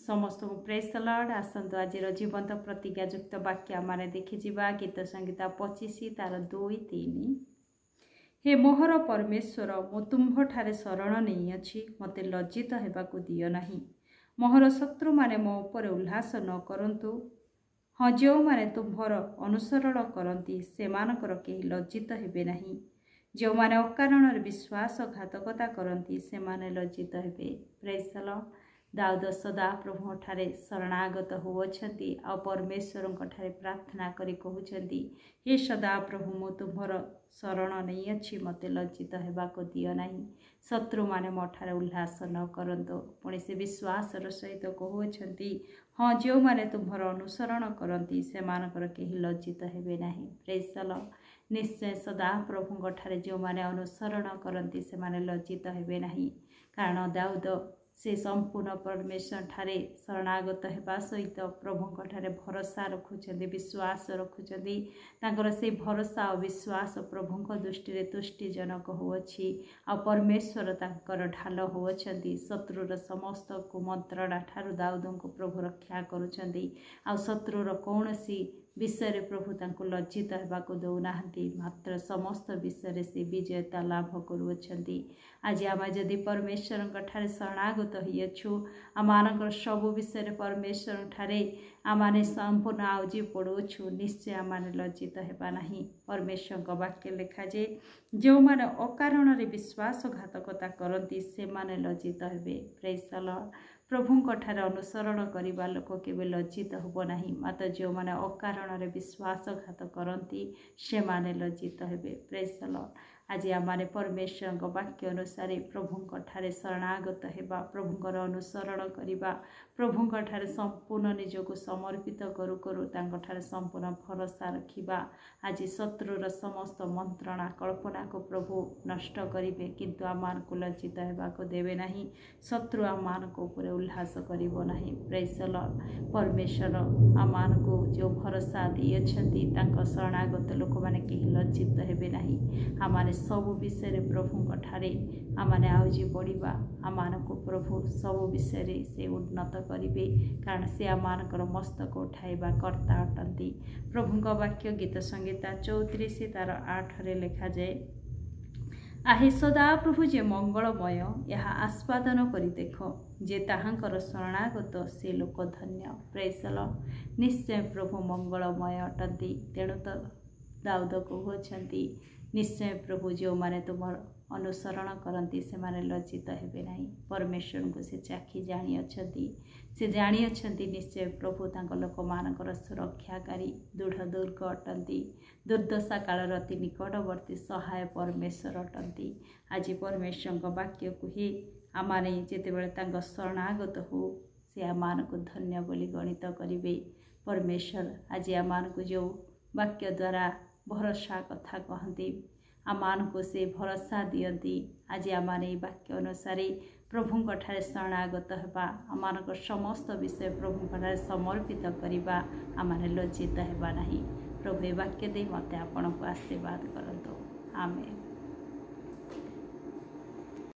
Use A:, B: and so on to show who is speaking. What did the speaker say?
A: समस्त को praise the Lord. आसंतु आज जीवंत प्रतिज्ञायुक्त वाक्य माने देखि जिबा गीत संगीता 25 तार 2-3। हे मोहर परमेश्वर मु तुम्भ ठारे शरण नहीं अछि, मते लज्जित हेबाकु दियो नाही। मोहर शत्रु माने मो ऊपर उल्लास न करंतु। हाँ, जो माने तुम्भर अनुसरण करती सेमानकर केही लज्जित हेबे नाही। जो माने अकारण विश्वासघातकता करती से माने लज्जित हेबे। Praise the Lord. दाऊद सदा प्रभु ठारे शरणागत होउछंती आ परमेश्वर ठारे प्रार्थना करी कहउछंती, हे सदा प्रभु मु तुम्हर शरण नहीं अछि, मते लज्जित हेबाको दियो नाही। शत्रु माने मो ठारे उल्लास न करंतो। पुणी से विश्वासर सहित कहउछंती, हाँ, जो माने तुम्हर अनुसरण करती से मानकर केही लज्जित हेबे नाही। Praise the Lord. निश्चय सदा प्रभु ठारे जो माने अनुसरण करती से माने लज्जित हेबे नाही। कारण दाऊद से संपूर्ण परमेश्वर ठारे शरणागत हेबा सहित प्रभु ठारे भरोसा रखुछंती, विश्वास रखुछंती। तांकर से भरोसा और विश्वास प्रभु दृष्टि तुष्टिजनक होउछि आ परमेश्वर तांकर ढाल होउछंती। शत्रुर समस्त कुमंत्रणा ठारू दाऊद को प्रभु रक्षा करुछंती आ शत्रुर कौनसी विषय प्रभु तांको लज्जित हेबाको दौनाहांती, मात्र समस्त विषय से विजयता लाभ करुछंती। आज आम जदि परमेश्वर ठारे शरणागत होइछु, आमानकर सबु विषय परमेश्वर ठारे आमाने संपूर्ण आउजी पड़ुछु, निश्चय आमाने लज्जित हेबा नाही। परमेश्वर वाक्य लेखा जे जो माने अकारण विश्वासघातकता करती से माने लज्जित हेबे। Praise the Lord. प्रभु ठारे अनुसरण करने लोक केबे लज्जित होबो नाही, मात्र जो माने अकारण विश्वासघात करती से माने लज्जित हेबे। Praise the Lord. आज आमाने परमेश्वर वाक्य अनुसार प्रभु ठारे शरणागत हेबा, प्रभुंकर अनुसरण करिबा, प्रभु ठारे संपूर्ण निजको समर्पित करू करू तांको ठारे संपूर्ण भरोसा रखिबा। आज शत्रुर समस्त मंत्रणा कल्पना को प्रभु नष्ट करिबे, किंतु आमान को लज्जित हेबाको देबे नाही। शत्रु आमान को ऊपर उल्लास करिबो नाही। Praise the Lord. परमेश्वर आमान को जो भरोसा दियछंती तांको शरणागत लोक माने केही लज्जित हेबे नाही। आमाने सब विषय प्रभु ठारे आमाने आउजी पड़िबा, आमान को प्रभु सब विषय से उन्नत करिबे, कारण से आमानकर मस्तक उठाइबा कर्ता अटंती। प्रभु वाक्य गीत संगीता 34 तार 8 रे लेखा जाए, आहे सदा प्रभु जे मंगलमय, यह आस्वादन करी देख, जे ताहांकर शरणागत से लोक धन्य। Praise the Lord. निश्चय प्रभु मंगलमय अटंती। तेणु तो दाऊद कहउछंती, निश्चय प्रभु जो माने तुमर अनुसरण करती से माने लज्जित हेबे नाही। परमेश्वर को से चाखी जानी अछंती, से जानी अछंती निश्चय प्रभु तांको लोक मानकर सुरक्षाकारी दृढ़ दुर्ग अटंती। दुर्दशा कालर अति निकटवर्ती सहाय परमेश्वर अटंती। आज परमेश्वर वाक्य को ही आमाने जेतेबेले तांको शरणागत हो, से आमान को धन्य बोली गणित करिबे। परमेश्वर आज आमान को जो वाक्य द्वारा भरोसा कथा कहती, आमान को से भरोसा दियंती। आज आमाने वाक्य अनुसार प्रभु ठारे शरणागत हेबा, आमान को समस्त विषय प्रभु ठारे समर्पित करिबा, आमाने लज्जित हेबा नाही। प्रभु वाक्य दे मते आपण को आशीर्वाद करंतो। आमेन।